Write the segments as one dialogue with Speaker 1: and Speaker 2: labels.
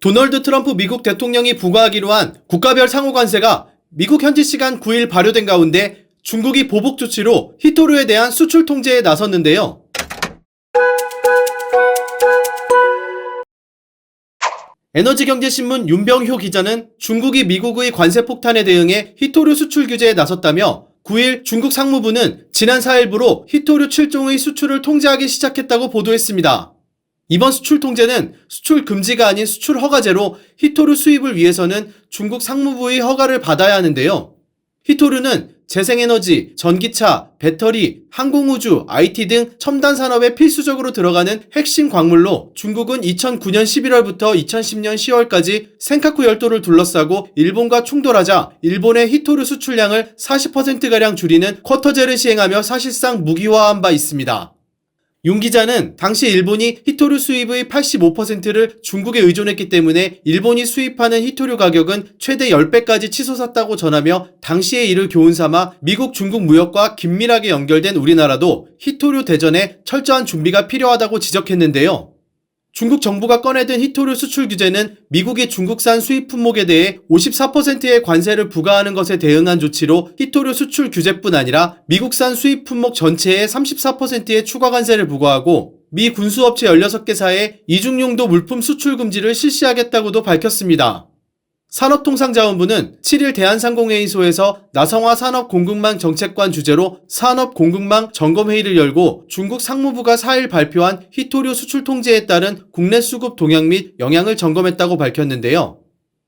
Speaker 1: 도널드 트럼프 미국 대통령이 부과하기로 한 국가별 상호관세가 미국 현지 시간 9일 발효된 가운데 중국이 보복 조치로 히토류에 대한 수출 통제에 나섰는데요. 에너지경제신문 윤병효 기자는 중국이 미국의 관세 폭탄에 대응해 히토류 수출 규제에 나섰다며 9일 중국 상무부는 지난 4일부로 히토류 7종의 수출을 통제하기 시작했다고 보도했습니다. 이번 수출 통제는 수출 금지가 아닌 수출 허가제로 히토류 수입을 위해서는 중국 상무부의 허가를 받아야 하는데요. 히토류는 재생에너지, 전기차, 배터리, 항공우주, IT 등 첨단 산업에 필수적으로 들어가는 핵심 광물로 중국은 2009년 11월부터 2010년 10월까지 센카쿠 열도를 둘러싸고 일본과 충돌하자 일본의 히토류 수출량을 40%가량 줄이는 쿼터제를 시행하며 사실상 무기화한 바 있습니다. 윤 기자는 당시 일본이 히토류 수입의 85%를 중국에 의존했기 때문에 일본이 수입하는 히토류 가격은 최대 10배까지 치솟았다고 전하며 당시의 이를 교훈삼아 미국 중국 무역과 긴밀하게 연결된 우리나라도 히토류 대전에 철저한 준비가 필요하다고 지적했는데요. 중국 정부가 꺼내든 히토류 수출 규제는 미국이 중국산 수입 품목에 대해 54%의 관세를 부과하는 것에 대응한 조치로 히토류 수출 규제뿐 아니라 미국산 수입 품목 전체에 34%의 추가 관세를 부과하고 미 군수업체 16개사에 이중용도 물품 수출 금지를 실시하겠다고도 밝혔습니다. 산업통상자원부는 7일 대한상공회의소에서 나성화 산업공급망 정책관 주재로 산업공급망 점검회의를 열고 중국 상무부가 4일 발표한 히토류 수출 통제에 따른 국내 수급 동향 및 영향을 점검했다고 밝혔는데요.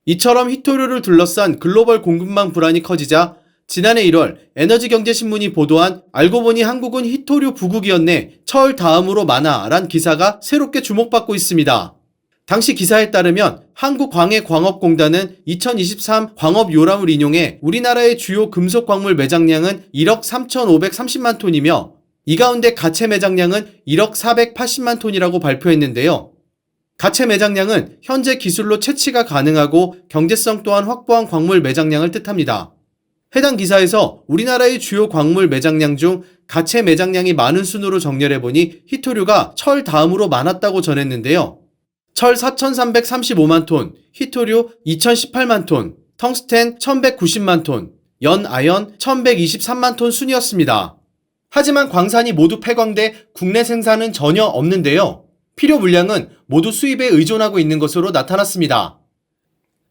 Speaker 1: 이처럼 히토류를 둘러싼 글로벌 공급망 불안이 커지자 지난해 1월 에너지경제신문이 보도한 알고 보니 한국은 히토류 부국이었네, 철 다음으로 많아란 기사가 새롭게 주목받고 있습니다. 당시 기사에 따르면 한국광해광업공단은 2023 광업요람을 인용해 우리나라의 주요 금속 광물 매장량은 1억 3,530만 톤이며 이 가운데 가채 매장량은 1억 480만 톤이라고 발표했는데요. 가채 매장량은 현재 기술로 채취가 가능하고 경제성 또한 확보한 광물 매장량을 뜻합니다. 해당 기사에서 우리나라의 주요 광물 매장량 중 가채 매장량이 많은 순으로 정렬해보니 히토류가 철 다음으로 많았다고 전했는데요. 철 4,335만 톤, 히토류 2,018만 톤, 텅스텐 1,190만 톤, 연아연 1,123만 톤 순이었습니다. 하지만 광산이 모두 폐광돼 국내 생산은 전혀 없는데요. 필요 물량은 모두 수입에 의존하고 있는 것으로 나타났습니다.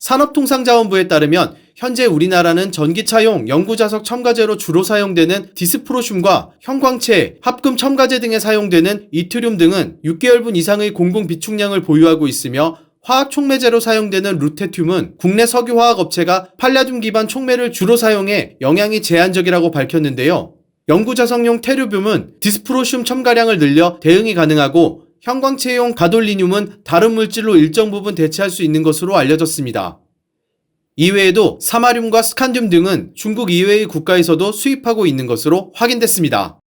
Speaker 1: 산업통상자원부에 따르면 현재 우리나라는 전기차용 연구자석 첨가제로 주로 사용되는 디스프로슘과 형광체, 합금 첨가제 등에 사용되는 이트륨 등은 6개월분 이상의 공공 비축량을 보유하고 있으며 화학 촉매제로 사용되는 루테튬은 국내 석유화학업체가 팔라듐 기반 촉매를 주로 사용해 영향이 제한적이라고 밝혔는데요. 연구자석용 테르뷴은 디스프로슘 첨가량을 늘려 대응이 가능하고 형광체용 가돌리늄은 다른 물질로 일정 부분 대체할 수 있는 것으로 알려졌습니다. 이외에도 사마륨과 스칸듐 등은 중국 이외의 국가에서도 수입하고 있는 것으로 확인됐습니다.